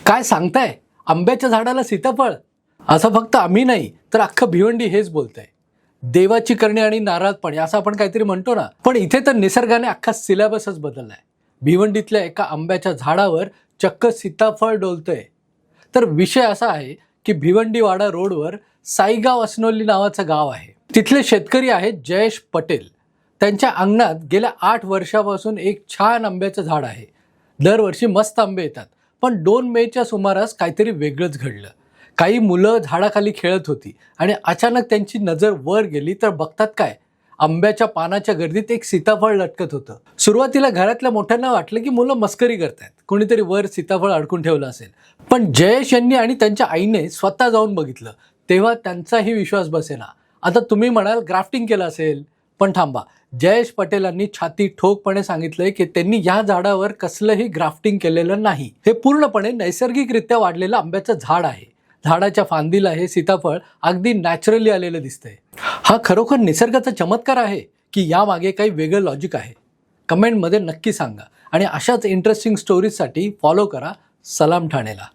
काय सांगताय? आंब्याच्या झाडाला सीताफळ? असं फक्त आम्ही नाही तर अख्खं भिवंडी हेच बोलतंय. देवाची करणी आणि नारळपणे असं आपण काहीतरी म्हणतो ना, पण इथे तर निसर्गाने अख्खा सिलेबसच बदललाय. भिवंडीतल्या एका आंब्याच्या झाडावर चक्क सीताफळ डोलतंय. तर विषय असा आहे की भिवंडीवाडा रोडवर साईगाव असनोली नावाचं गाव आहे. तिथले शेतकरी आहेत जयेश पटेल. त्यांच्या अंगणात गेल्या 8 वर्षापासून एक छान आंब्याचं झाड आहे. दरवर्षी मस्त आंबे येतात, पण 2 मेच्या सुमारास काहीतरी वेगळंच घडलं. काही मुलं झाडाखाली खेळत होती आणि अचानक त्यांची नजर वर गेली तर बघतात काय, आंब्याच्या पानाच्या गर्दीत एक सीताफळ लटकत होतं. सुरुवातीला घरातल्या मोठ्यांना वाटलं की मुलं मस्करी करतायत, कोणीतरी वर सीताफळ अडकून ठेवलं असेल. पण जयेश यांनी आणि त्यांच्या आईने स्वतः जाऊन बघितलं, तेव्हा त्यांचाही विश्वास बसेना. आता तुम्ही म्हणाल ग्राफ्टिंग केलं असेल, पण थांबा. जयेश पटेलांनी छाती ठोकपणे सांगितलंय की त्यांनी या झाडावर कसलंही ग्राफ्टिंग केलेलं नाही. हे पूर्णपणे नैसर्गिकरित्या वाढलेलं आंब्याचं झाड आहे. झाडाच्या फांदीला हे सीताफळ अगदी नॅचरली आलेलं दिसतंय. हा खरोखर निसर्गाचा चमत्कार आहे की यामागे काही वेगळं लॉजिक आहे? कमेंटमध्ये नक्की सांगा आणि अशाच इंटरेस्टिंग स्टोरीजसाठी फॉलो करा सलाम ठाणेला.